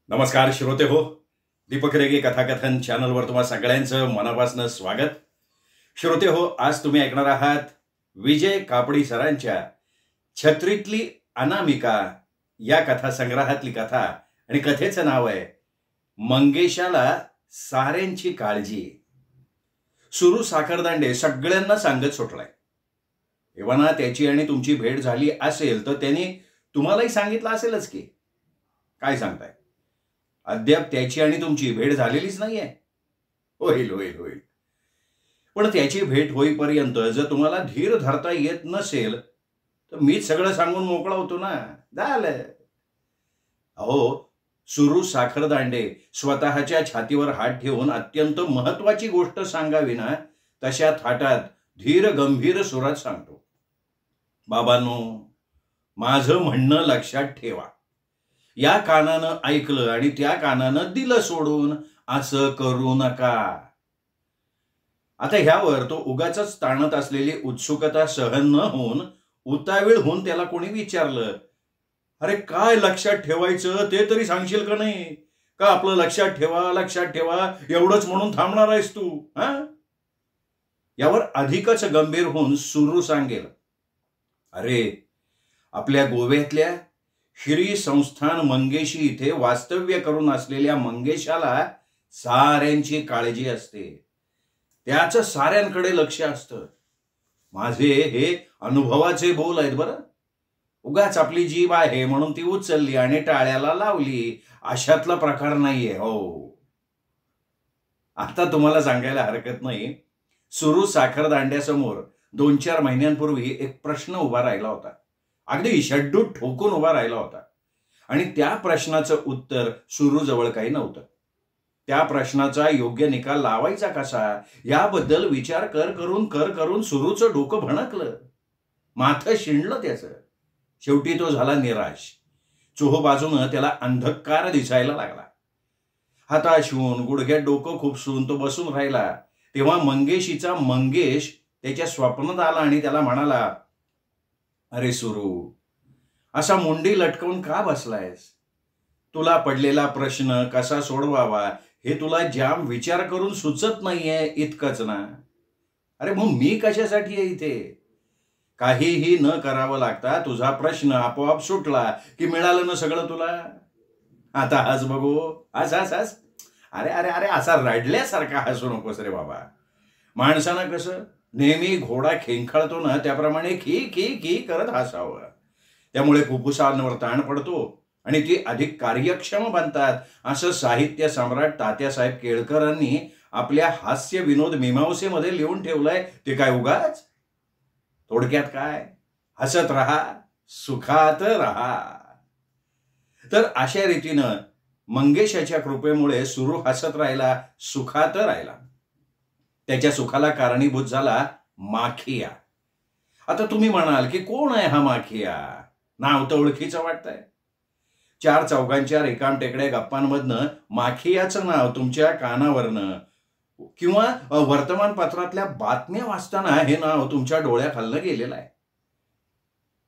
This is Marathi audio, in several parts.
नमस्कार श्रोते हो, दीपक रेगे कथाकथन चॅनलवर तुम्हा सगळ्यांचं मनापासून स्वागत. श्रोते हो, आज तुम्ही ऐकणार आहात विजय कापडी सरांच्या छत्रीतली अनामिका या कथासंग्रहातली कथा. आणि कथेचं नाव आहे मंगेशाला साऱ्यांची काळजी. सुरू साखरदांडे सगळ्यांना सांगत सुटलाय. एव्हाना त्याची आणि तुमची भेट झाली असेल तर त्यांनी तुम्हालाही सांगितलं असेलच की. काय सांगताय, अद्याप त्याची आणि तुमची भेट झालेलीच नाहीये? होईल होईल होईल. पण त्याची भेट होईपर्यंत जर तुम्हाला धीर धरता येत नसेल तर मीच सगळं सांगून मोकळा होतो ना. झालं. अहो, सुरू साखरदांडे स्वतःच्या छातीवर हात ठेवून अत्यंत महत्वाची गोष्ट सांगावी ना तशा थाटात धीर गंभीर सुरात सांगतो. बाबांनो, माझं म्हणणं लक्षात ठेवा. या कानानं ऐकलं आणि त्या कानानं दिलं सोडून, असं करू नका. आता ह्यावर तो उगाचच ताणत असलेली उत्सुकता सहन न होऊन उतावीळ होऊन त्याला कोणी विचारलं, अरे काय लक्षात ठेवायचं ते तरी सांगशील का नाही? का आपलं लक्षात ठेवा एवढंच म्हणून थांबणार आहेस तू? यावर अधिकच गंभीर होऊन सुरू सांगेल, अरे आपल्या गोव्यातल्या श्री संस्थान मंगेशी इथे वास्तव्य करून असलेल्या मंगेशाला साऱ्यांची काळजी असते. त्याचं साऱ्यांकडे लक्ष असतं. माझे हे अनुभवाचे बोल आहेत बरं. उगाच आपली जीभ आहे म्हणून ती उचलली आणि टाळ्याला लावली अशातला प्रकार नाहीये. हो, आता तुम्हाला सांगायला हरकत नाही, सुरू साखरदांड्यासमोर 2-4 महिन्यांपूर्वी एक प्रश्न उभा राहिला होता. अगदी शड्डू ठोकून उभा राहिला होता. आणि त्या प्रश्नाचं उत्तर सुरूजवळ काही नव्हतं. त्या प्रश्नाचा योग्य निकाल लावायचा कसा याबद्दल विचार करून सुरूचं डोकं भणकलं. माथं शिणलं त्याचं. शेवटी तो झाला निराश. चोहोबाजूनं त्याला अंधकार दिसायला लागला. हाताश होऊन गुडघ्यात डोकं खुपसून तो बसून राहिला. तेव्हा मंगेशीचा मंगेश त्याच्या स्वप्नात आला आणि त्याला म्हणाला, अरे सुरू, असा मुंडी लटकवून का बसलायस? तुला पडलेला प्रश्न कसा सोडवावा हे तुला जाम विचार करून सुचत नाहीये इतकंच ना? अरे मग मी कशासाठी आहे इथे? काहीही न करावं लागता तुझा प्रश्न आपोआप सुटला की मिळालं ना सगळं तुला. आता हस बघू, हस हस हस. अरे अरे अरे, असा रडल्यासारखा हसू नकोस रे बाबा. माणसानं कसं नेहमी घोडा खेंखाळतो ना त्याप्रमाणे खी खी खी करत हसावं. त्यामुळे फुफ्फुसांवर ताण पडतो आणि ती अधिक कार्यक्षम बनतात असं साहित्य सम्राट तात्यासाहेब केळकरांनी आपल्या हास्य विनोद मीमांसेमध्ये लिहून ठेवलंय. ते काय उगाच? थोडक्यात काय, हसत राहा, सुखात राहा. तर अशा रीतीनं मंगेशाच्या कृपेमुळे सुरू हसत राहिला, सुखात राहिला. त्याच्या सुखाला कारणीभूत झाला माखिया. आता तुम्ही म्हणाल की कोण आहे हा माखिया? नाव तर ओळखीचं वाटतंय. 4 चौघांच्या रिकाम टेकड्या गप्पांमधनं माखियाचं नाव तुमच्या कानावरनं किंवा वर्तमानपत्रातल्या बातम्या वाचताना हे नाव तुमच्या डोळ्याखालनं गेलेलं आहे.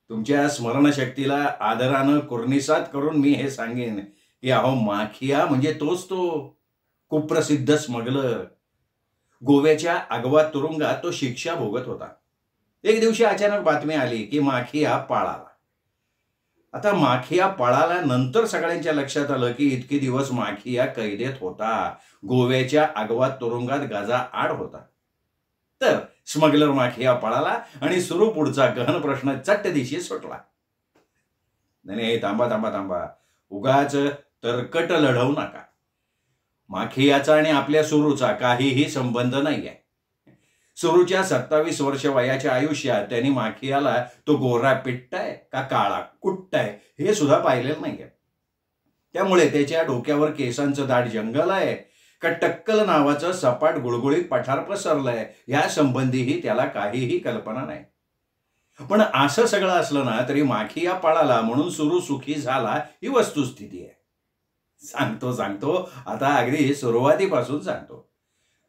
तुमच्या स्मरणशक्तीला आदरानं कुर्निसात करून मी हे सांगेन की अहो, माखिया म्हणजे तोच तो कुप्रसिद्ध स्मगलर. गोव्याच्या आगवा तुरुंगात तो शिक्षा भोगत होता. एक दिवशी अचानक बातमी आली की माखिया पळाला. आता माखिया पळाल्यानंतर सगळ्यांच्या लक्षात आलं की इतके दिवस माखिया कैदेत होता, गोव्याच्या आगवा तुरुंगात गजा आड होता. तर स्मगलर माखिया पळाला आणि सुरू पुढचा गहन प्रश्न चट्ट दिशी सुटला. नाही, थांबा थांबा थांबा, उगाच तरकट लढवू नका. माखियाचा आणि आपल्या सुरूचा काहीही संबंध नाहीये. सुरूच्या 27 वर्ष वयाच्या आयुष्यात त्यांनी माखियाला तो गोरा पिट्टाय का काळा कुट्टाय हे सुद्धा पाहिलेलं नाहीये. त्यामुळे त्याच्या डोक्यावर केसांचं दाट जंगल आहे का टक्कल नावाचं सपाट गुळगुळीत पठार पसरलंय या संबंधीही त्याला काहीही कल्पना नाही. पण असं सगळं असलं ना तरी माखिया पळाला म्हणून सुरू सुखी झाला ही वस्तुस्थिती आहे. सांगतो आता अगदी सुरुवातीपासून सांगतो.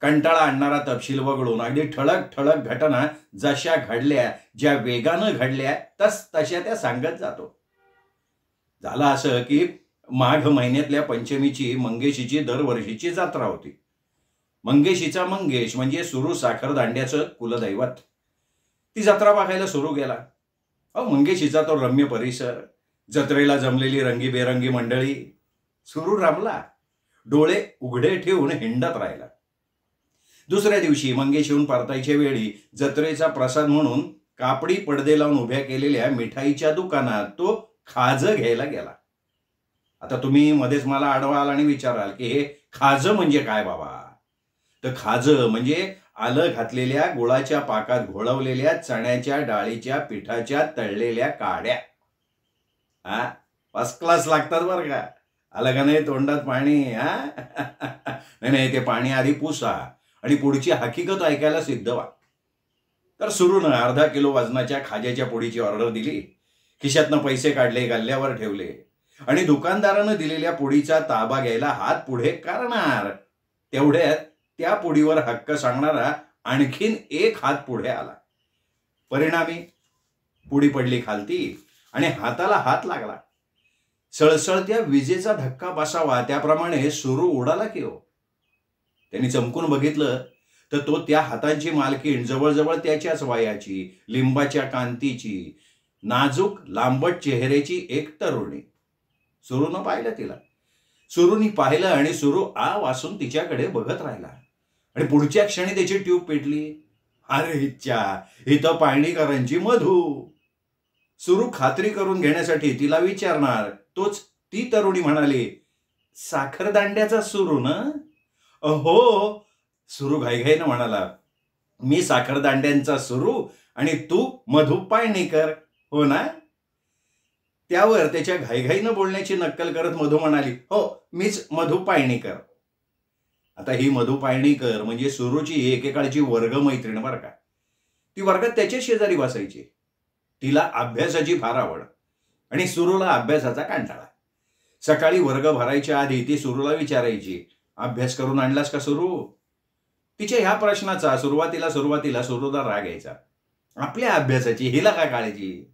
कंटाळा आणणारा तपशील वगळून अगदी ठळक ठळक घटना जशा घडल्या, ज्या वेगानं घडल्या तशा त्या सांगत जातो. झालं असं की माघ महिन्यातल्या पंचमीची मंगेशीची दरवर्षीची जत्रा होती. मंगेशीचा मंगेश म्हणजे सुरू साखरदांड्याचं कुलदैवत. ती जत्रा बघायला सुरू गेला. मंगेशीचा तो रम्य परिसर, जत्रेला जमलेली रंगीबेरंगी मंडळी. सुरू रमला, डोळे उघडे ठेवून हिंडत राहिला. दुसऱ्या दिवशी मंगेशीहून परतायच्या वेळी जत्रेचा प्रसाद म्हणून कापडी पडदे लावून उभ्या केलेल्या मिठाईच्या दुकानात तो खाजं घ्यायला गेला. आता तुम्ही मध्येच मला अडवाल आणि विचाराल की हे खाजं म्हणजे काय बाबा? तर खाजं म्हणजे आलं घातलेल्या गुळाच्या पाकात घोळवलेल्या चण्याच्या डाळीच्या पिठाच्या तळलेल्या काड्या. फर्स्ट क्लास लागतात बरं का. आलं का नाही तोंडात पाणी? नाही, ते पाणी आधी पुसा आणि पुढची हकीकत ऐकायला सिद्ध व्हा. तर सुरूनं अर्धा किलो वजनाच्या खाज्याच्या पोळीची ऑर्डर दिली. खिशातनं पैसे काढले, गल्ल्यावर ठेवले आणि दुकानदारानं दिलेल्या पोळीचा ताबा घ्यायला हात पुढे करणार तेवढ्यात त्या पोळीवर हक्क सांगणारा आणखीन एक हात पुढे आला. परिणामी पोळी पडली खालती आणि हाताला हात लागला. सळसळत्या विजेचा धक्का बसावा त्याप्रमाणे सुरू उडाला की हो. त्यांनी चमकून बघितलं तर तो त्या हातांची मालकीण जवळजवळ त्याच्याच वयाची, लिंबाच्या कांतीची, नाजूक लांबट चेहऱ्याची एक तरुणी. सुरूनं पाहिलं तिला. सुरूनी पाहिलं आणि सुरू आ वासून तिच्याकडे बघत राहिला आणि पुढच्या क्षणी त्याची ट्यूब पेटली. अरे इच्छा, इथं पाळणीकरांची मधू. सुरू खात्री करून घेण्यासाठी तिला विचारणार तोच ती तरुणी म्हणाली, साखरदांड्याचा सुरू ना? हो. सुरू घाईघाईनं म्हणाला, मी साखरदांड्यांचा सुरू आणि तू मधू पाळणीकर, हो ना? त्यावर त्याच्या घाईघाईनं बोलण्याची नक्कल करत मधू म्हणाली, हो, मीच मधू पाळणीकर. आता ही मधू पाळणीकर म्हणजे सुरूची एकेकाळची वर्गमैत्रीण बरं का. ती वर्गात त्याच्या शेजारी बसायची. तिला अभ्यासाची फार आवड आणि सुरूला अभ्यासाचा कंटाळा. सकाळी वर्ग भरायच्या आधी ती सुरूला विचारायची, अभ्यास करून आणलास का सुरू? तिच्या ह्या प्रश्नाचा सुरुवातीला सुरूला राग यायचा. आपल्या अभ्यासाची हिला काय काळजी?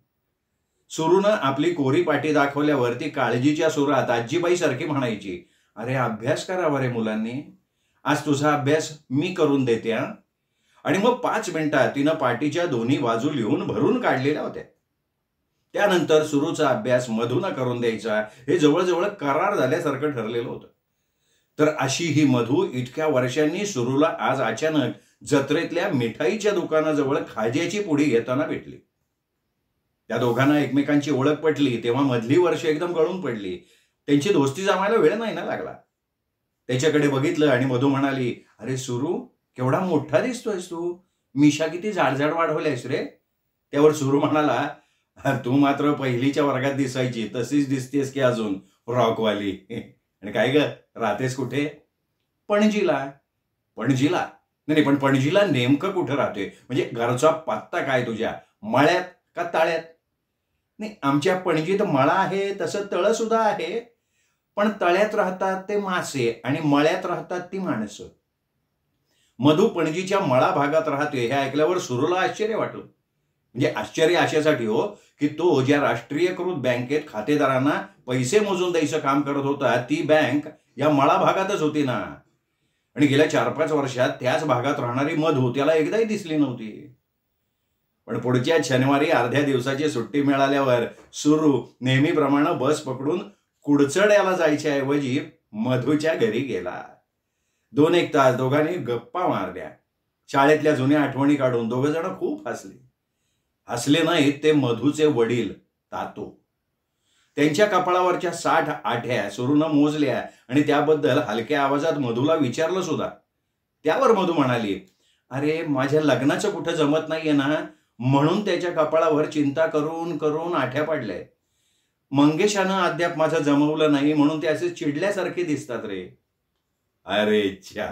सुरूनं आपली कोरी पाटी दाखवल्यावर ती काळजीच्या सुरात आजीबाई सारखी म्हणायची, अरे अभ्यास करावा रे मुलांनी, आज तुझा अभ्यास मी करून देते. आणि मग 5 मिनिटात तिनं पाटीच्या दोन्ही बाजू लिहून भरून काढलेल्या होत्या. त्यानंतर सुरूचा अभ्यास मधूनं करून द्यायचा हे जवळजवळ करार झाल्यासारखं ठरलेलं होतं. तर अशी ही मधू इतक्या वर्षांनी सुरूला आज अचानक जत्रेतल्या मिठाईच्या दुकानाजवळ खाज्याची पुडी घेताना भेटली. त्या दोघांना एकमेकांची ओळख पटली तेव्हा मधली वर्ष एकदम गळून पडली. त्यांची दोस्ती जमायला वेळ नाही ना लागला. त्याच्याकडे बघितलं आणि मधू म्हणाली, अरे सुरू, केवढा मोठा दिसतोयस तू, मिशा किती जाडजाड वाढवल्यास रे. त्यावर सुरू म्हणाला, तू मात्र पहिलीच्या वर्गात दिसायची तशीच दिसतेस की अजून, रॉकवाली. आणि काय ग, राहतेस कुठे? पणजीला. पणजीला? नाही, पण पणजीला नेमकं कुठं राहते? म्हणजे घरचा पत्ता काय तुझ्या? मळ्यात का तळ्यात? नाही, आमच्या पणजीत मळा आहे तसं तळं सुद्धा आहे, पण तळ्यात राहतात ते मासे आणि मळ्यात राहतात ती माणसं. मधू पणजीच्या मळा भागात राहते हे ऐकल्यावर सुरूला आश्चर्य वाटलं. म्हणजे आश्चर्य अशासाठी हो की तो ज्या राष्ट्रीयकृत बँकेत खातेदारांना पैसे मोजून द्यायचं काम करत होता ती बँक या मळा भागातच होती ना. आणि गेल्या 4-5 वर्षात त्याच भागात राहणारी मधू त्याला एकदाही दिसली नव्हती. पण पुढच्या शनिवारी अर्ध्या दिवसाची सुट्टी मिळाल्यावर सुरू नेहमीप्रमाणे बस पकडून कुडचड्याला जायच्या ऐवजी मधूच्या घरी गेला. 2-1 तास दोघांनी गप्पा मारल्या. शाळेतल्या जुन्या आठवणी काढून दोघं जण खूप हसले नाहीत ते मधूचे वडील तातो. त्यांच्या कपाळावरच्या 60 आठ्या सुरूनं मोजल्या आणि त्याबद्दल हलक्या आवाजात मधूला विचारलं सुद्धा. त्यावर मधू म्हणाली, अरे माझ्या लग्नाचं कुठं जमत नाहीये ना, म्हणून त्याच्या कपाळावर चिंता करून करून आठ्या पडल्या. मंगेशानं अद्याप माझं जमवलं नाही म्हणून ते असे चिडल्यासारखे दिसतात रे. अरे च्छा,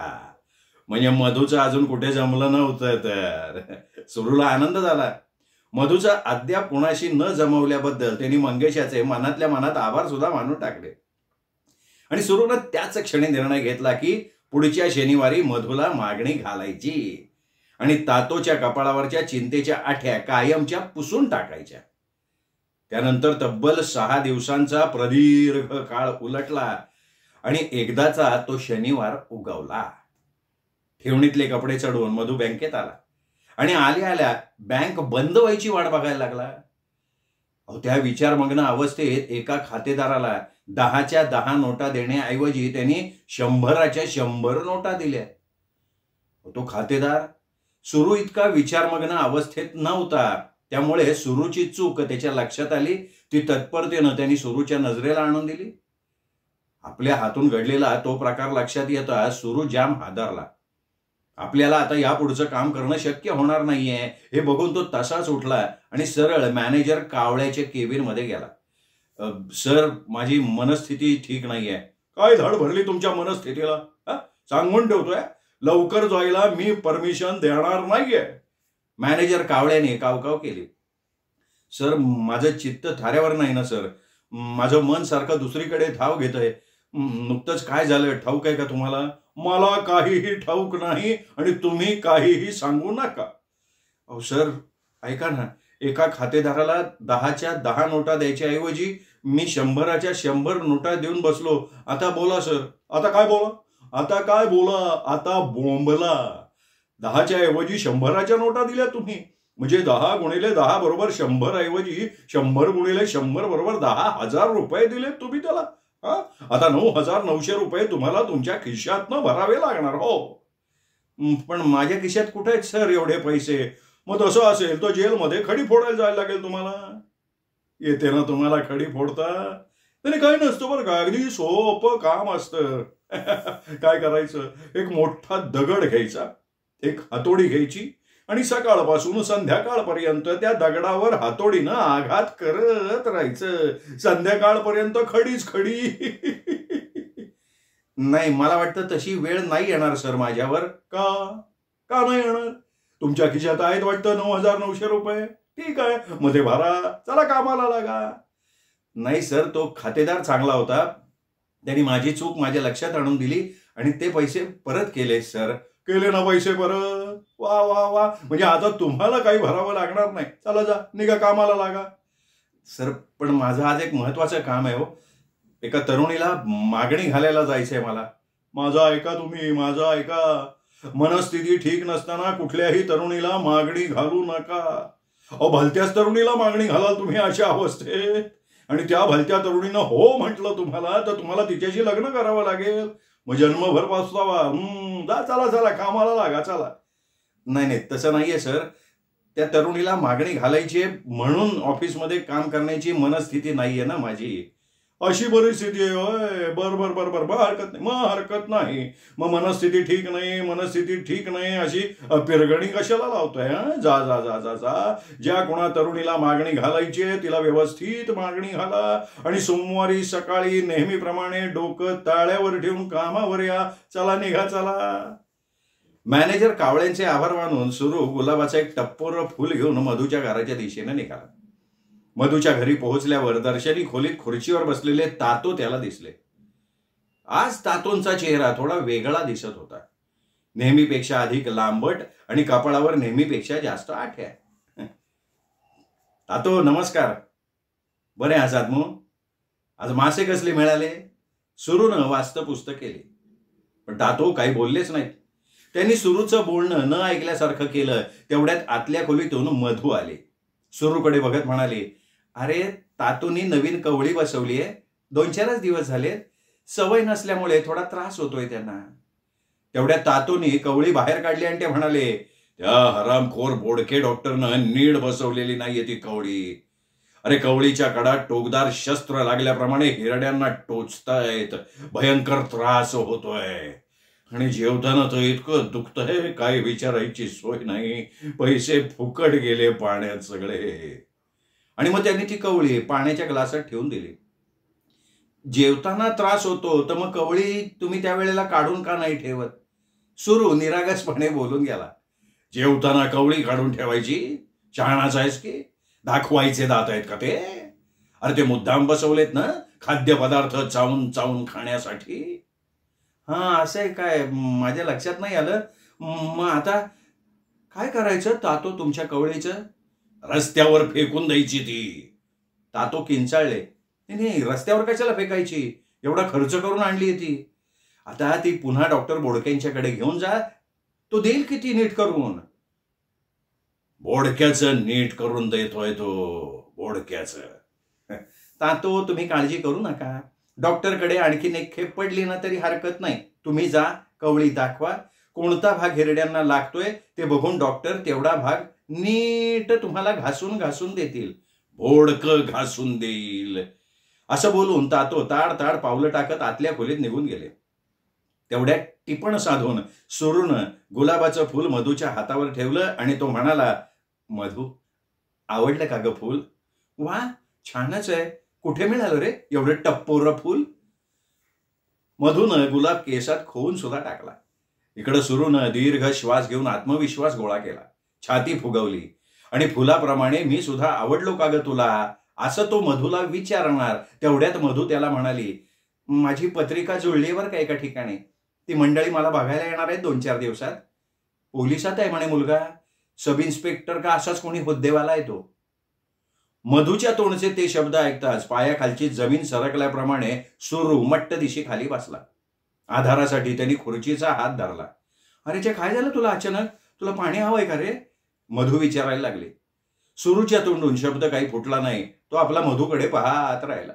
म्हणजे मधूचं अजून कुठे जमलं नव्हतं तर. सुरूला आनंद झाला. मधूचं अद्याप कुणाशी न जमवल्याबद्दल त्यांनी मंगेशाचे मनातल्या मनात आभार सुद्धा मानून टाकले. आणि सुरूनं त्याच क्षणी निर्णय घेतला की पुढच्या शनिवारी मधूला मागणी घालायची आणि तातोच्या कपाळावरच्या चिंतेच्या आठ्या कायमच्या पुसून टाकायच्या. त्यानंतर तब्बल 6 दिवसांचा प्रदीर्घ काळ उलटला आणि एकदाचा तो शनिवार उगवला. ठेवणीतले कपडे चढवून मधू बँकेत आला आणि आल्या आल्या बँक बंद व्हायची वाट बघायला लागला. त्या विचारमग्न अवस्थेत एका खातेदाराला 10च्या 10 नोटा देण्याऐवजी त्यांनी 100च्या 100 नोटा दिल्या. तो खातेदार सुरू इतका विचारमग्न अवस्थेत नव्हता, त्यामुळे सुरूची चूक त्याच्या लक्षात आली. ती तत्परतेनं त्यांनी सुरूच्या नजरेला आणून दिली. आपल्या हातून घडलेला तो प्रकार लक्षात येता सुरू जाम हादरला. आपल्याला आता यापुढचं काम करणं शक्य होणार नाहीये हे बघून तो तसाच उठला आणि सरळ मॅनेजर कावळ्याच्या केबिनमध्ये गेला. सर, माझी मनस्थिती ठीक नाहीये. काय धड भरली तुमच्या मनस्थितीला? सांगून ठेवतोय, लवकर जायला मी परमिशन देणार नाहीये. मॅनेजर कावळ्याने कावकाव केली. सर, माझं चित्त थाऱ्यावर नाही ना सर. माझं मन सारखं दुसरीकडे धाव घेतंय. नुकतंच काय झालं ठाऊक आहे का तुम्हाला? मला काहीही ठाऊक नाही आणि तुम्ही काहीही सांगू नका. अहो सर, ऐका ना, एका खातेदाराला 10च्या 10 नोटा द्यायच्या ऐवजी मी 100च्या 100 नोटा देऊन बसलो. आता बोला सर. आता काय बोला? आता बोंबला. 10च्या ऐवजी 100च्या नोटा दिल्या तुम्ही. म्हणजे 10 गुणिले 10 बरोबर 100 ऐवजी 100 गुणिले 100 बरोबर 10,000 रुपये दिले तुम्ही त्याला. आता 9,900 रुपये तुम्हाला तुमच्या खिशातनं भरावे लागणार. हो, पण माझ्या खिशात कुठे आहेत सर एवढे पैसे? मग तसं असेल तर जेलमध्ये खडी फोडायला जायला लागेल तुम्हाला. येते ना तुम्हाला खडी फोडता? त्याने काही नसतं बरं का, अगदी सोपं काम असतं. काय करायचं, एक मोठा दगड घ्यायचा, एक हातोडी घ्यायची आणि सकाळपासून संध्याकाळपर्यंत त्या दगडावर हातोडीनं आघात करत राहायचं. संध्याकाळपर्यंत खडीच खडी. नाही, मला वाटतं तशी वेळ नाही येणार सर माझ्यावर. का नाही येणार? तुमच्या खिशात आहेत वाटतं 9,900 रुपये. ठीक आहे, मध्ये भरा, चला कामाला लागा. नाही सर, तो खातेदार चांगला होता. त्यांनी माझी चूक माझ्या लक्षात आणून दिली आणि ते पैसे परत केले सर. केले ना पैसे परत? वा वा वा, म्हणजे आता तुम्हाला काही भरावं लागणार नाही. चला जा, निघा, कामाला लागा. सर, पण माझं आज एक महत्वाचं काम आहे हो. एका तरुणीला मागणी घालायला जायचंय मला. माझं ऐका तुम्ही, माझं ऐका. मनस्थिती ठीक नसताना कुठल्याही तरुणीला मागणी घालू नका. अहो, भलत्याच तरुणीला मागणी घालाल तुम्ही अशा अवस्थेत आणि त्या भलत्या तरुणीनं हो म्हटलं तुम्हाला तर तुम्हाला तिच्याशी लग्न करावं लागेल. मग जन्मभर पस्तावा. जा, चला चला, कामाला लागा, चला. नाही, तसं नाहीये सर. त्या तरुणीला मागणी घालायची म्हणून ऑफिसमध्ये काम करण्याची मनस्थिती नाहीये ना माझी. अशी परिस्थिती आहे होय? बर, हरकत नाही. मग मनस्थिती ठीक नाही अशी पिरगणी कशाला लावतोय? जा जा जा जा जा. ज्या कोणा तरुणीला मागणी घालायची तिला व्यवस्थित मागणी घाला आणि सोमवारी सकाळी नेहमीप्रमाणे डोकं ताळ्यावर ठेवून कामावर या. चला, निघा, चला. मॅनेजर कावळ्यांचे आभार मानून सुरू गुलाबाचं एक टप्पोर फुल घेऊन मधूच्या घराच्या दिशेने निघाला. मधूच्या घरी पोहोचल्यावर दर्शनी खोलीत खुर्चीवर बसलेले तातो त्याला दिसले. आज तातोंचा चेहरा थोडा वेगळा दिसत होता. नेहमीपेक्षा अधिक लांबट आणि कपाळावर नेहमीपेक्षा जास्त आठ्या. तातो, नमस्कार. बरे आहात मग? आज मासे कसले मिळाले? सुरूनं वास्तपुस्त केले. पण तातो काही बोललेच नाहीत. त्यांनी सुरूचं बोलणं न ऐकल्यासारखं केलं. तेवढ्यात आतल्या खोलीतून मधू आले. सुरूकडे बघत म्हणाले, अरे, तातूंनी नवीन कवळी बसवली आहे. 2-4 दिवस झालेत. सवय नसल्यामुळे थोडा त्रास होतोय त्यांना. तेवढ्या तातूंनी कवळी बाहेर काढली आणि ते म्हणाले, त्या हरामखोर बोडके डॉक्टरनं नीट बसवलेली नाहीये ती कवळी. अरे, कवळीच्या कडात टोकदार शस्त्र लागल्याप्रमाणे हिरड्यांना टोचतायत. भयंकर त्रास होतोय आणि जेवताना तर इतकं दुखतंय काय विचारायची सोय नाही. पैसे फुकट गेले पाण्यात सगळे. आणि मग त्यांनी ती कवळी पाण्याच्या ग्लासात ठेवून दिली. जेवताना त्रास होतो तर मग कवळी तुम्ही त्यावेळेला काढून का नाही ठेवत? सुरू निरागसपणे बोलून गेला. जेवताना कवळी काढून ठेवायची? शहाणाच आहेस की? दाखवायचे दात आहेत का ते? अरे, ते मुद्दाम बसवलेत ना खाद्यपदार्थ चावून चावून खाण्यासाठी. असं आहे काय? माझ्या लक्षात नाही आलं. मग आता काय करायचं तातो तुमच्या कवळीचं? रस्त्यावर फेकून द्यायची ती. तातो किंचाळले. नाही, रस्त्यावर कशाला फेकायची, एवढा खर्च करून आणली ती. आता ती पुन्हा डॉक्टर बोडक्यांच्याकडे घेऊन जा, तो देईल किती नीट करून. बोडक्याचं नीट करून देतोय तो, बोडक्याचं. तातो तुम्ही काळजी करू नका, डॉक्टरकडे आणखीन एक खेप पडली ना तरी हरकत नाही. तुम्ही जा, कवळी दाखवा, कोणता भाग हिरड्यांना लागतोय ते बघून डॉक्टर तेवढा भाग नीट तुम्हाला घासून घासून देतील, बोडकं घासून देईल. असं बोलून तातो ताड ताड पावलं टाकत आतल्या खोलीत निघून गेले. तेवढ्या टिपण साधून सुरूनं गुलाबाचं फूल मधूच्या हातावर ठेवलं आणि तो म्हणाला, मधू, आवडलं का ग फूल? वा, छानच आहे. कुठे मिळालं रे एवढं टप्पोरं फूल? मधूनं गुलाब केसात खोवून सुद्धा टाकला. इकडं सुरूनं दीर्घ श्वास घेऊन आत्मविश्वास गोळा केला, छाती फुगवली आणि फुलाप्रमाणे मी सुद्धा आवडलो का ग तुला, असं तो मधूला विचारणार. तेवढ्यात मधू त्याला म्हणाली, माझी पत्रिका जुळली बरं का एका ठिकाणी. ती मंडळी मला बघायला येणार आहेत 2-4 दिवसात. पोलिसात आहे म्हणे मुलगा, सब इन्स्पेक्टर का असाच कोणी हुद्देवाला आहे तो. मधूच्या तोंडचे ते शब्द ऐकताच पायाखालची जमीन सरकल्याप्रमाणे सुरू मट्ट दिशी खाली बसला. आधारासाठी त्यांनी खुर्चीचा हात धरला. अरे चे, काय झालं तुला अचानक? तुला पाणी हवंय का रे? मधू विचारायला लागले. सुरूच्या तोंडून शब्द काही फुटला नाही. तो आपला मधूकडे पाहत राहिला.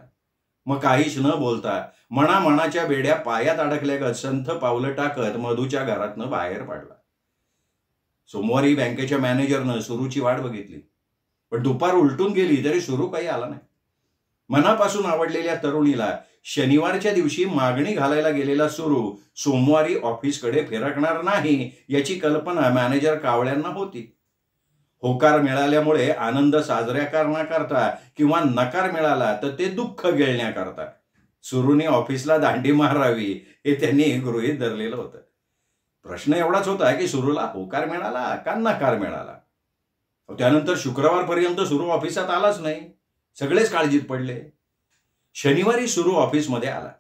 मग काहीच न बोलता मनाच्या बेड्या पायात अडकल्यागत संथ पावलं टाकत मधूच्या घरातनं बाहेर पडला. सोमवारी बँकेच्या मॅनेजरनं सुरूची वाट बघितली, पण दुपार उलटून गेली तरी सुरू काही आला नाही. मनापासून आवडलेल्या तरुणीला शनिवारच्या दिवशी मागणी घालायला गेलेला सुरू सोमवारी ऑफिसकडे फिरकणार नाही याची कल्पना मॅनेजर कावळ्यांना होती. होकार मिळाल्यामुळे आनंद साजऱ्या करण्याकरता किंवा नकार मिळाला तर ते दुःख गिळण्याकरता सुरूने ऑफिसला दांडी मारावी हे त्यांनी गृहीत धरलेलं होतं. प्रश्न एवढाच होता की सुरूला होकार मिळाला का नकार मिळाला. त्यानंतर शुक्रवारपर्यंत सुरू ऑफिसात आलाच नाही. सगळेच काळजीत पडले. शनिवारी सुरू ऑफिसमध्ये आला.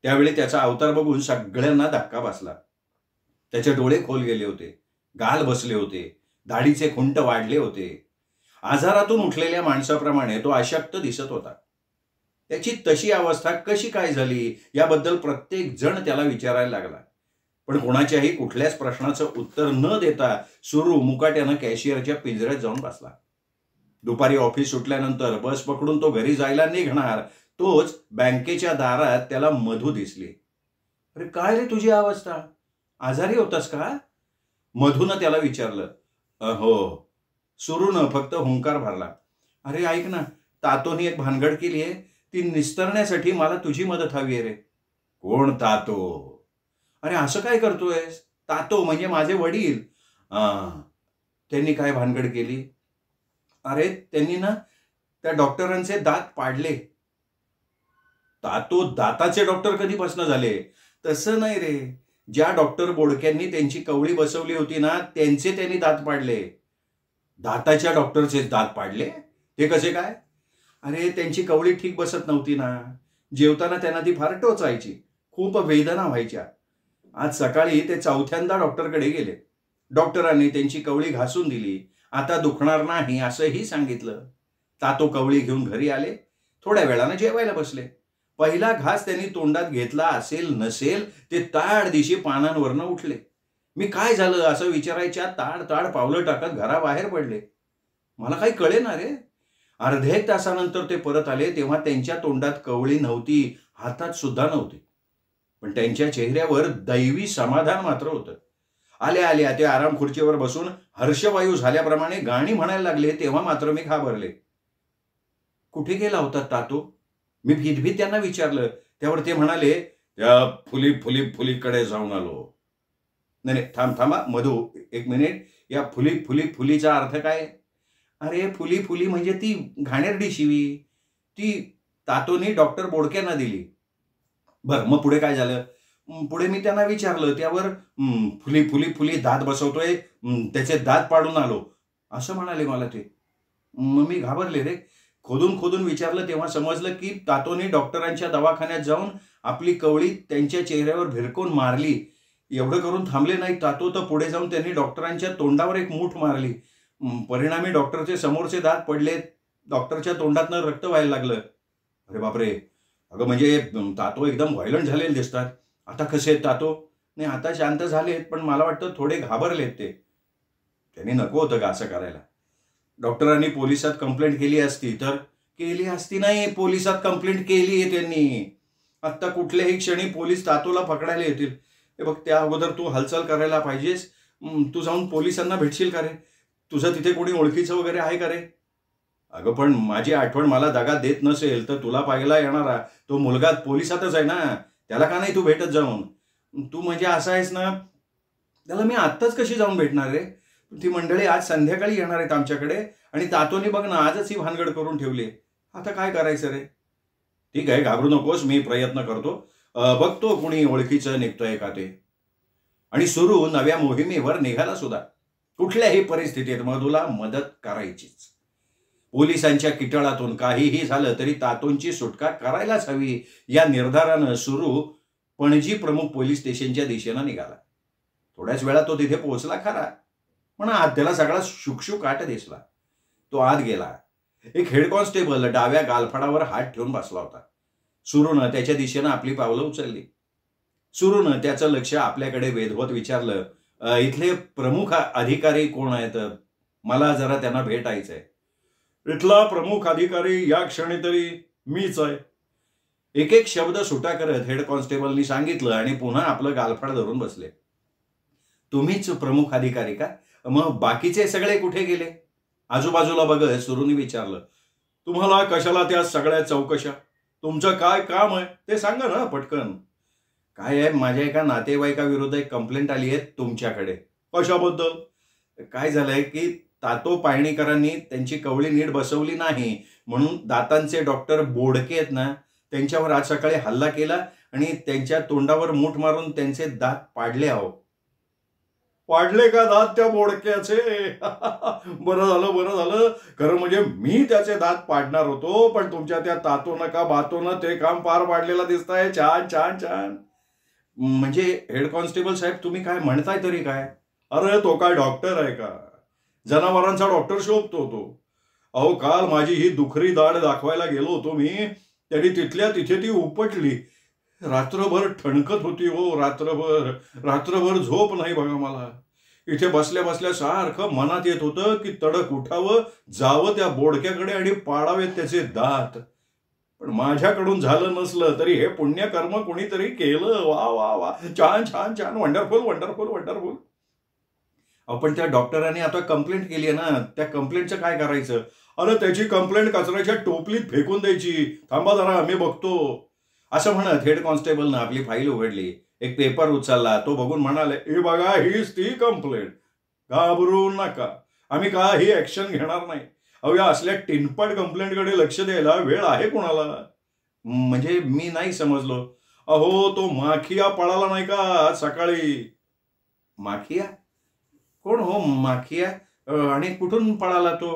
त्यावेळी त्याचा अवतार बघून सगळ्यांना धक्का बसला. त्याचे डोळे खोल गेले होते, गाल बसले होते, दाढीचे खुंट वाढले होते. आजारातून उठलेल्या माणसाप्रमाणे तो अशक्त दिसत होता. त्याची तशी अवस्था कशी काय झाली याबद्दल प्रत्येक जण त्याला विचारायला लागला. पण कोणाच्याही कुठल्याच प्रश्नाचं उत्तर न देता सुरू मुकाट्यानं कॅशियरच्या पिंजऱ्यात जाऊन बसला. दुपारी ऑफिस सुटल्यानंतर बस पकडून तो घरी जायला निघणार तोच बँकेच्या दारात त्याला मधू दिसली. अरे काय रे तुझी अवस्था, आजारी होतास का? मधूनं त्याला विचारलं. हो. सुरूनं फक्त हुंकार भरला. अरे ऐक ना, तातोनी एक भानगड केली आहे, ती निस्तरण्यासाठी मला तुझी मदत हवी आहे रे. कोण तातो? अरे असं काय करतोयस? तातो म्हणजे माझे वडील. त्यांनी काय भानगड केली? अरे त्यांनी ना त्या डॉक्टरांचे दात पाडले. तातो दाताचे डॉक्टर कधीपासून झाले? तसं नाही रे, ज्या डॉक्टर बोडक्यांनी त्यांची कवळी बसवली होती ना त्यांचे त्यांनी दात पाडले. दाताच्या डॉक्टरचे दात पाडले? ते कसे काय? अरे त्यांची कवळी ठीक बसत नव्हती ना, जेवताना त्यांना ती फार टोचायची, खूप वेदना व्हायच्या. आज सकाळी ते 4थ्यांदा डॉक्टरकडे गेले. डॉक्टरांनी त्यांची कवळी घासून दिली. आता दुखणार नाही असंही सांगितलं. तातो कवळी घेऊन घरी आले. थोड्या वेळानं जेवायला बसले. पहिला घास त्यांनी तोंडात घेतला असेल नसेल ते ताड दिशी पानांवरनं उठले. मी काय झालं असं विचारायच्या ताड ताड पावलं टाकत घराबाहेर पडले. मला काही कळे ना रे. अर्ध्या एक तासानंतर ते परत आले तेव्हा त्यांच्या तोंडात कवळी नव्हती, हातात सुद्धा नव्हती, पण त्यांच्या चेहऱ्यावर दैवी समाधान मात्र होतं. आल्या आल्या ते आराम खुर्चीवर बसून हर्षवायू झाल्याप्रमाणे गाणी म्हणायला लागले. तेव्हा मात्र मी घाबरले. कुठे गेला होता तातो? मी भीतभीत त्यांना विचारलं. त्यावर ते म्हणाले, त्या फुलीकडे जाऊन आलो. नाही थांबा मधू, एक मिनिट. या फुलीचा अर्थ काय? अरे फुली म्हणजे ती घाणेरडी शिवी, ती तातोनी डॉक्टर बोडक्यांना दिली. बरं मग पुढे काय झालं? पुढे मी त्यांना विचारलं. त्यावर फुली दात बसवतोय, त्याचे दात पाडून आलो असं म्हणाले मला ते. मग मी घाबरले रे. खोदून विचारलं तेव्हा समजलं की तातोनी डॉक्टरांच्या दवाखान्यात जाऊन आपली कवळी त्यांच्या चेहऱ्यावर भिरकून मारली. एवढं करून थांबले नाही तातो, तर पुढे जाऊन त्यांनी डॉक्टरांच्या तोंडावर एक मूठ मारली. परिणामी डॉक्टरचे समोरचे दात पडले. डॉक्टरच्या तोंडातनं रक्त व्हायला लागलं. अरे बापरे, अगं म्हणजे तातो एकदम व्हायलंट झालेले दिसतात. आता कसे आहेत तातो? नाही, आता शांत झालेत, पण मला वाटतं थोडे घाबरलेत ते. त्यांनी नको होतं का असं करायला? डॉक्टरांनी पोलिसात कंप्लेंट केली असती तर? केली असती नाही, पोलिसात कंप्लेंट केली आहे त्यांनी. आत्ता कुठल्याही क्षणी पोलीस तातोला पकडायला येतील. हे बघ, त्या अगोदर तू हालचाल करायला पाहिजेस. तू जाऊन पोलिसांना भेटशील का रे? तुझं तिथे कोणी ओळखीचं वगैरे आहे का रे? अगं पण माझी आठवण मला दगा देत नसेल तर तुला पाहायला येणारा तो मुलगा पोलिसातच आहे ना, त्याला का नाही तू भेटत जाऊन? तू म्हणजे असा आहेस ना, त्याला मी आत्ताच कशी जाऊन भेटणार रे? ती मंडळी आज संध्याकाळी येणार आहेत आमच्याकडे आणि तातोनी बघ ना आजच ही भानगड करून ठेवली. आता काय करायचं रे? ठीक आहे, घाबरू नकोस, मी प्रयत्न करतो. बघतो कुणी ओळखीचं निघतोय का ते. आणि सुरू नव्या मोहिमेवर निघाला सुद्धा. कुठल्याही परिस्थितीत मधूला मदत करायचीच. पोलिसांच्या किटळातून काहीही झालं तरी तातोंची सुटका करायलाच हवी या निर्धारानं सुरू पणजी प्रमुख पोलीस स्टेशनच्या दिशेनं निघाला. थोड्याच वेळात तो तिथे पोहोचला खरा, पण आत त्याला सगळा शुकशुकाट दिसला. तो आत गेला. एक हेड कॉन्स्टेबल डाव्या गालफाडावर हात ठेवून बसला होता. सुरूनं त्याच्या दिशेनं आपली पावलं उचलली. सुरूनं त्याचं लक्ष आपल्याकडे वेधवत विचारलं, इथले प्रमुख अधिकारी कोण आहेत? मला जरा त्यांना भेटायचंय. इथला प्रमुख अधिकारी या क्षणी तरी मीच आहे. एक एक शब्द सुटा करत हेड कॉन्स्टेबलनी सांगितलं आणि पुन्हा आपलं गालफाड धरून बसले. तुम्हीच प्रमुख अधिकारी का? मग बाकीचे सगळे कुठे गेले? आजूबाजूला बघत सुरूनी विचारलं. तुम्हाला कशाला त्या सगळ्या चौकशा? तुमचं काय काम आहे ते सांगा ना पटकन. काय आहे, माझ्या एका नातेवाईकाविरुद्ध एक कंप्लेंट आली आहे तुमच्याकडे. कशाबद्दल? काय झालंय की तातो पाळणीकरांनी त्यांची कवळी नीट बसवली नाही म्हणून दातांचे डॉक्टर बोडके आहेत ना, त्यांच्यावर आज सकाळी हल्ला केला आणि त्यांच्या तोंडावर मूठ मारून त्यांचे दात पाडले. आहो. पाडले का दात त्या बोडक्याचे? बरं झालं, बरं झालं. खरं म्हणजे मी त्याचे दात पाडणार होतो, पण तुमच्या त्या तातोनं का बातोनं ते काम पार पाडलेलं दिसतंय. छान छान छान. म्हणजे हेड कॉन्स्टेबल साहेब, तुम्ही काय म्हणताय तरी काय? अरे तो काय डॉक्टर आहे का? जनावरांचा डॉक्टर शोभतो तो. अहो, काल माझी ही दुखरी दाढ दाखवायला गेलो होतो मी, त्यांनी तिथल्या तिथे ती उपटली. रात्रभर ठणकत होती हो, रात्रभर. रात्रभर झोप नाही बघा मला. इथे बसल्या बसल्या सारखं मनात येत होतं की तडक उठावं, जावं त्या बोडक्याकडे आणि पाडावेत त्याचे दात. पण माझ्याकडून झालं नसलं तरी हे पुण्यकर्म कोणीतरी केलं. वा वा वा, छान छान छान, वंडरफुल वंडरफुल वंडरफुल. आपण त्या डॉक्टरांनी आता कंप्लेंट केली आहे ना, त्या कंप्लेंटचं काय करायचं? अरे त्याची कंप्लेंट कचऱ्याच्या टोपलीत फेकून द्यायची. थांबा जरा, मी बघतो. असं म्हणत हेड कॉन्स्टेबलनं आपली फाईल उघडली. एक पेपर उचलला. तो बघून म्हणाले, हे बघा, हीच ती कंप्लेंट. घाबरू नका, आम्ही काही ऍक्शन घेणार नाही. अहो, या असल्या टिनपट कंप्लेंटकडे लक्ष द्यायला वेळ आहे कोणाला? म्हणजे मी नाही समजलो. अहो, तो माखिया पळाला नाही का आज सकाळी? माखिया? कोण हो माखिया? आणि कुठून पळाला तो?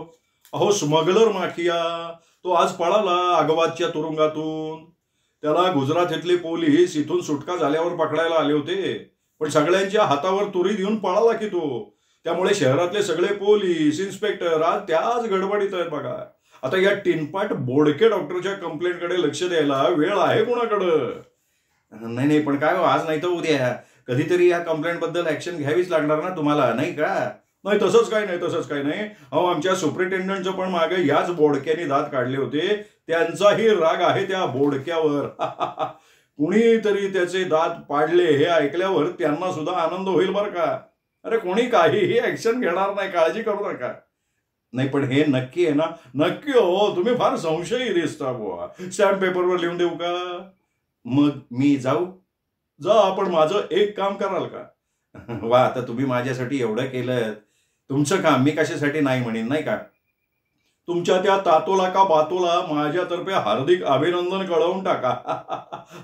अहो, स्मगलर माखिया. तो आज पळाला अगवादच्या तुरुंगातून. त्याला गुजरातेतले पोलीस इथून सुटका झाल्यावर पकडायला आले होते, पण सगळ्यांच्या हातावर तुरी देऊन पळाला की तो. त्यामुळे शहरातले सगळे पोलीस इन्स्पेक्टर आज त्याच गडबडीत आहेत बघा. आता या टिनपाट बोडके डॉक्टरच्या कंप्लेंटकडे लक्ष द्यायला वेळ आहे कोणाकडं? नाही नाही, पण काय हो, आज नाही तर उद्या कधीतरी या कंप्लेंट बद्दल ऍक्शन घ्यावीच लागणार ना तुम्हाला, नाही का? नाही, तसंच काही नाही, तसंच काही नाही. अहो, आमच्या सुप्रिटेंडंटचं पण मागे याच बोडक्याने दात काढले होते. त्यांचाही राग आहे त्या बोडक्यावर. कुणीतरी त्याचे दात पाडले हे ऐकल्यावर त्यांना सुद्धा आनंद होईल बरं का. अरे, कोणी काहीही ऍक्शन घेणार नाही, काळजी करू नका. नाही, पण हे नक्की आहे ना? नक्की हो, तुम्ही फार संशयी दिसता बुवा. स्टॅम्प पेपरवर लिहून देऊ का? मग मी जाऊ? जा, आपण माझं एक काम कराल का? वा, आता तुम्ही माझ्यासाठी एवढं केलं. तुमचं काम मी कशासाठी नाही म्हणेन, नाही का? तुमच्या त्या तातोला का बातोला माझ्यातर्फे हार्दिक अभिनंदन कळवून टाका.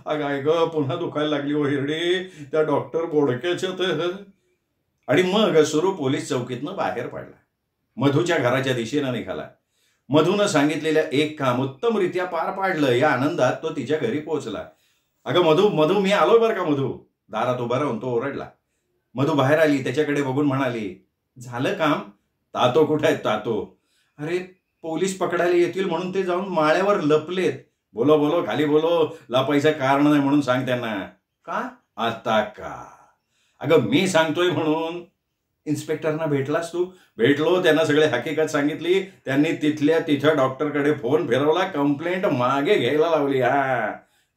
काय ग, पुन्हा दुखायला लागली हो हिरडी त्या डॉक्टर बोडक्याच्या तर. आणि मग सुरू पोलीस चौकीतनं बाहेर पडला. मधूच्या घराच्या दिशेनं निघाला. मधूनं सांगितलेलं एक काम उत्तमरित्या पार पाडलं या आनंदात तो तिच्या घरी पोहोचला. अगं मधू, मधू, मी आलोय बरं का मधू. दारात उभा राहून तो ओरडला. मधू बाहेर आली. त्याच्याकडे बघून म्हणाली, झालं काम? तातो कुठे आहेत तातो? अरे, पोलीस पकडायला येतील म्हणून ते जाऊन माळ्यावर लपलेत. बोलो बोलो खाली बोलो, लपायचं कारण नाही म्हणून सांग त्यांना. का आता का? अगं मी सांगतोय म्हणून. इन्स्पेक्टरना भेटलास तू? भेटलो, त्यांना सगळे हकीकत सांगितली. त्यांनी तिथल्या डॉक्टरकडे फोन फिरवला, कंप्लेंट मागे घ्यायला लावली. हा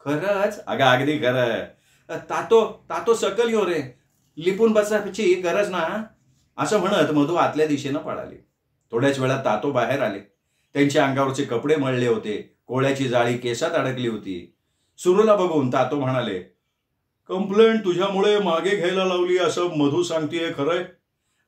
खरंच? अगं अगदी खरं. तातो सकल यो रे, लिपून बसायची गरज ना, असं म्हणत मधू आतल्या दिशेनं पळाली. थोड्याच वेळात तातो बाहेर आले. त्यांच्या अंगावरचे कपडे मळले होते, कोळ्याची जाळी केसात अडकली होती. सुरूला बघून तातो म्हणाले, कंप्लेंट तुझ्यामुळे मागे घ्यायला लावली असं मधू सांगतेय, खरंय?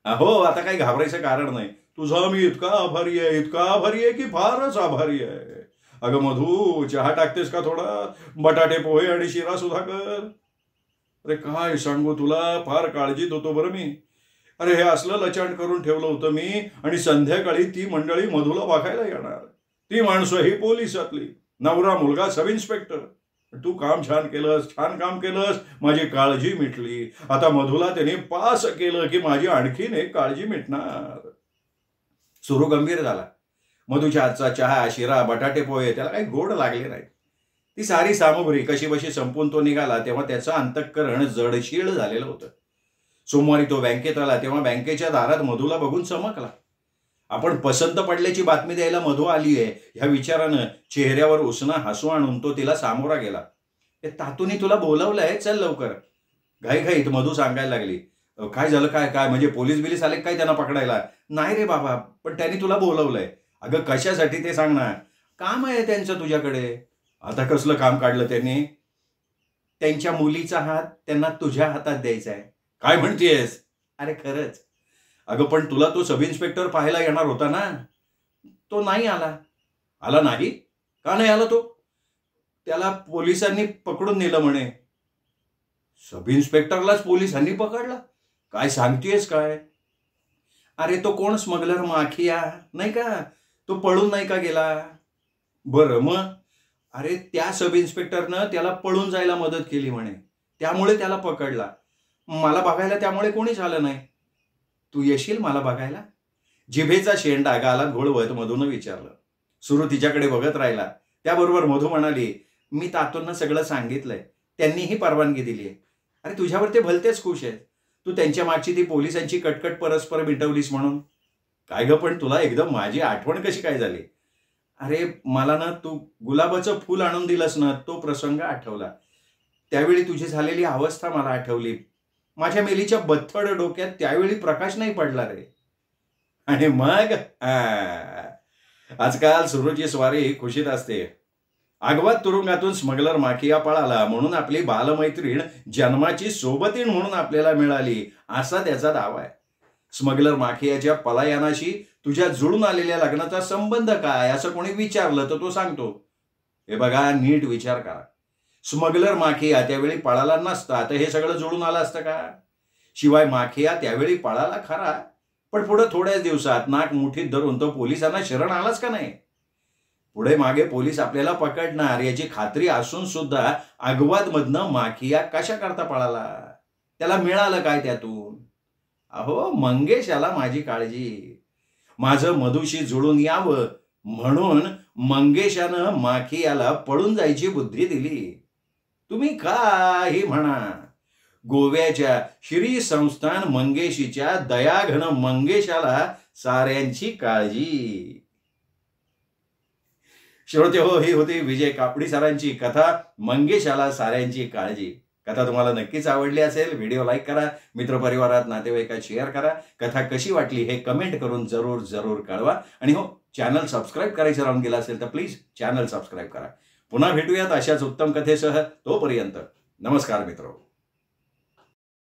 अहो, आता काही घाबरायचं कारण नाही. तुझा मी इतका आभारी आहे की फारच आभारी आहे. अगं मधू, चहा टाकतेस का थोडा? बटाटे पोहे आणि शिरा सुद्धा कर. अरे काय सांगू तुला, फार काळजीत होतो बरं मी. अरे हे असलं लचाण करून ठेवलं होतं मी, आणि संध्याकाळी ती मंडळी मधूला बघायला येणार. ती माणसं ही पोलिसातली, नवरा मुलगा सब इन्स्पेक्टर. तू काम छान काम केलंस, माझी काळजी मिटली. आता मधूला त्याने पास केलं की माझी आणखीन एक काळजी मिटणार. सुरू गंभीर झाला. मधूच्या हातचा चहा, शिरा, बटाटे पोहे त्याला काही गोड लागले नाही. ती सारी सामुग्री कशीबशी संपून तो निघाला तेव्हा त्याचं अंतःकरण जडशीळ झालेलं होतं. सोमवारी तो बँकेत आला तेव्हा बँकेच्या दारात मधूला बघून चमकला. आपण पसंत पडल्याची बातमी द्यायला मधू आली आहे ह्या विचारानं चेहऱ्यावर उसना हसू आणून तो तिला सामोरा गेला. तातूनी तुला बोलावलंय, चल लवकर. घाईघाईत मधू सांगायला लागली, काय झालं? काय म्हणजे पोलीस बिलीस आले काय त्यांना पकडायला? नाही रे बाबा, पण त्यांनी तुला बोलवलंय. अगं कशासाठी ते सांग ना. काम आहे त्यांचं तुझ्याकडे. आता कसलं काम काढलं त्यांनी? त्यांच्या मुलीचा हात त्यांना तुझ्या हातात द्यायचा आहे. काय म्हणतेस? अरे खरंच. अगं पण तुला तो सब इन्स्पेक्टर पाहायला येणार होता ना, तो नाही आला. आला नाही? का नाही आला तो? त्याला पोलिसांनी पकडून नेलं म्हणे. सब इन्स्पेक्टरलाच पोलिसांनी पकडला? काय सांगतेस काय? अरे तो कोण स्मगलर माखिया नाही का, तो पळून नाही का गेला? बरं मग? अरे त्या सब इन्स्पेक्टरनं त्याला पळून जायला मदत केली म्हणे, त्यामुळे त्याला पकडला. मला बघायला त्यामुळे कोणीच आलं नाही. तू येशील मला बघायला? जिभेचा शेंडा गालात घोळवत मधून विचारलं. सुरू तिच्याकडे बघत राहिला. त्याबरोबर मधू म्हणाली, मी तातोंना सगळं सांगितलंय, त्यांनीही परवानगी दिली आहे. अरे तुझ्यावर ते भलतेच खुश आहेत. तू त्यांच्या मागची ती पोलिसांची कटकट परस्पर मिटवलीस म्हणून. काय ग, पण तुला एकदम माझी आठवण कशी काय झाली? अरे मला ना तू गुलाबाचं फूल आणून दिलंस ना, तो प्रसंग आठवला. त्यावेळी तुझी झालेली अवस्था मला आठवली. माझ्या मेलीच्या बथड डोक्यात त्यावेळी प्रकाश नाही पडला रे. आणि मग आजकाल सुरूची स्वारी खुशीत असते. आगवाद तुरुंगातून स्मगलर माखिया पळाला म्हणून आपली बालमैत्रीण जन्माची सोबतीण म्हणून आपल्याला मिळाली असा त्याचा दावा आहे. स्मगलर माखियाच्या पलायनाशी तुझ्या जुळून आलेल्या लग्नाचा संबंध काय असं कोणी विचारलं तर तो सांगतो, हे बघा नीट विचार करा. स्मगलर माखिया त्यावेळी पळाला नसता तर हे सगळं जुळून आलं असतं का? शिवाय माखिया त्यावेळी पळाला खरा, पण पुढे थोड्याच दिवसात नाक मुठीत धरून तो पोलिसांना शरण आलाच का नाही? पुढे मागे पोलीस आपल्याला पकडणार याची खात्री असून सुद्धा आगवादमधनं माखिया कशा करता पळाला? त्याला मिळालं काय त्यातून? अहो मंगेशाला माझी काळजी. माझं मधूशी जुळून यावं म्हणून मंगेशानं माखियाला पळून जायची बुद्धी दिली. तुम्ही काही म्हणा, गोव्याच्या श्री संस्थान मंगेशीच्या दयाघन मंगेशाला साऱ्यांची काळजी. श्रोते हो, ही होती विजय कापडी सरांची कथा मंगेशाला साऱ्यांची काळजी. कथा तुम्हाला नक्कीच आवडली असेल. व्हिडिओ लाईक करा, मित्रपरिवारात नातेवाईकात शेअर करा. कथा कशी वाटली हे कमेंट करून जरूर कळवा. आणि हो, चॅनल सबस्क्राईब करायचं राहून गेलं असेल तर प्लीज चॅनल सबस्क्राईब करा. पुन्हा भेटूयात अशाच उत्तम कथेसह. तोपर्यंत नमस्कार मित्र.